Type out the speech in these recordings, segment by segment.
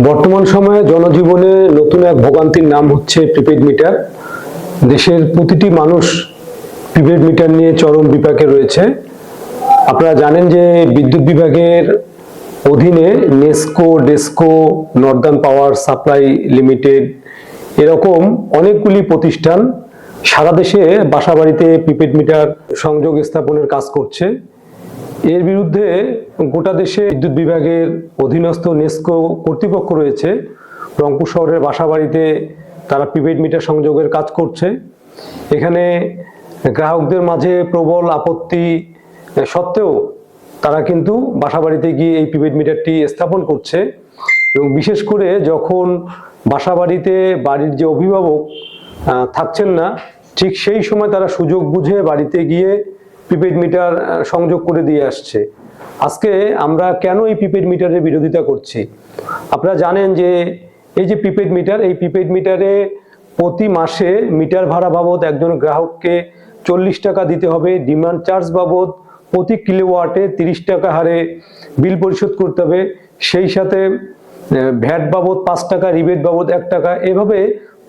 বর্তমান সময়ে জনজীবনে নতুন এক ভোগান্তির নাম হচ্ছে প্রিপেড মিটার। দেশের প্রতিটি মানুষ প্রিপেড মিটার নিয়ে চরম বিপাকে রয়েছে। আপনারা জানেন যে বিদ্যুৎ বিভাগের অধীনে NESCO, DESCO, Northern power supply limited এরকম অনেকগুলি প্রতিষ্ঠান সারা দেশে বাসাবাড়িতে প্রিপেড মিটার সংযোগ স্থাপনের কাজ করছে। এর বিরুদ্ধে গোটা দেশে বিদ্যুৎ বিভাগের অধীনস্থ নেসকো কর্তৃপক্ষ রয়েছে। রংপুর শহরের বাসাবাড়িতে তারা প্রিপেড মিটার সংযোগের কাজ করছে। এখানে গ্রাহকদের মাঝে প্রবল আপত্তি সত্ত্বেও তারা কিন্তু বাসাবাড়িতে গিয়ে এই প্রিপেড মিটারটি স্থাপন করছে। এবং বিশেষ করে যখন বাসাবাড়িতে বাড়ির যে অভিভাবক থাকছেন না, ঠিক সেই সময় তারা সুযোগ বুঝে বাড়িতে গিয়ে প্রিপেড মিটার সংযোগ করে দিয়ে আসছে। আজকে আমরা কেন এই প্রিপেড মিটারের বিরোধিতা করছি? আপনারা জানেন যে এই যে প্রিপেড মিটার, এই প্রিপেড মিটারে প্রতি মাসে মিটার ভাড়া বাবদ একজন গ্রাহককে 40 টাকা দিতে হবে। ডিমান্ড চার্জ বাবদ প্রতি কিলোওয়াটে 30 টাকা হারে বিল পরিশোধ করতে হবে। সেই সাথে ভ্যাট বাবদ 5 টাকা, রিবেট বাবদ 1 টাকা, এভাবে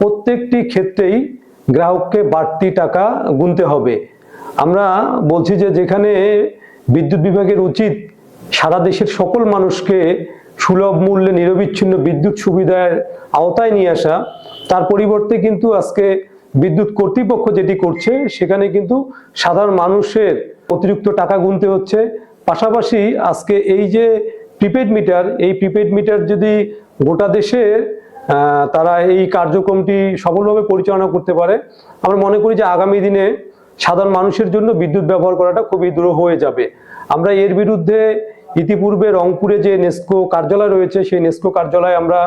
প্রত্যেকটি ক্ষেত্রেই গ্রাহককে বাড়তি টাকা গুনতে হবে। আমরা বলছি যে যেখানে বিদ্যুৎ বিভাগের উচিত সারা দেশের সকল মানুষকে সুলভ মূল্যে নিরবিচ্ছিন্ন বিদ্যুৎ সুবিধার আওতায় নিয়ে আসা, তার পরিবর্তে কিন্তু আজকে বিদ্যুৎ কর্তৃপক্ষ যেটি করছে সেখানে কিন্তু সাধারণ মানুষের অতিরিক্ত টাকা গুনতে হচ্ছে। পাশাপাশি আজকে এই যে প্রিপেড মিটার, এই প্রিপেড মিটার যদি গোটা দেশে তারা এই কার্যক্রমটি সফলভাবে পরিচালনা করতে পারে, আমরা মনে করি যে আগামী দিনে সাধারণ মানুষের জন্য বিদ্যুৎ ব্যবহার করাটা খুবই দুরূহ হয়ে যাবে। আমরা এর বিরুদ্ধে ইতিপূর্বে রংপুরে যে নেসকো কার্যালয় রয়েছে সেই নেসকো কার্যালয় আমরা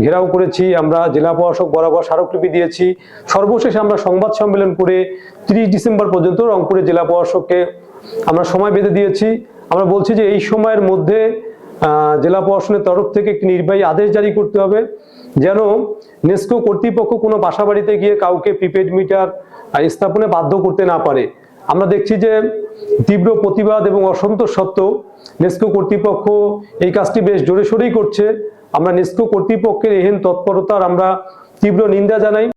ঘেরাও করেছি। আমরা জেলা প্রশাসক বরাবর স্মারকলিপি দিয়েছি। সর্বশেষ আমরা সংবাদ সম্মেলন করে 30 ডিসেম্বর পর্যন্ত রংপুরের জেলা প্রশাসককে আমরা সময় বেঁধে দিয়েছি। আমরা বলছি যে এই সময়ের মধ্যে জেলা প্রশাসনের তরফ থেকে একটি নির্বাহী আদেশ জারি করতে হবে, যেন নেসকো কর্তৃপক্ষ কোনো বাসাবাড়িতে গিয়ে কাউকে প্রিপেড মিটার স্থাপনে বাধ্য করতে না পারে। আমরা দেখছি যে তীব্র প্রতিবাদ এবং অসন্তোষ সত্ত্বেও নেসকো কর্তৃপক্ষ এই কাজটি বেশ জোরে সোরেই করছে। আমরা নেসকো কর্তৃপক্ষের এহেন তৎপরতার আমরা তীব্র নিন্দা জানাই।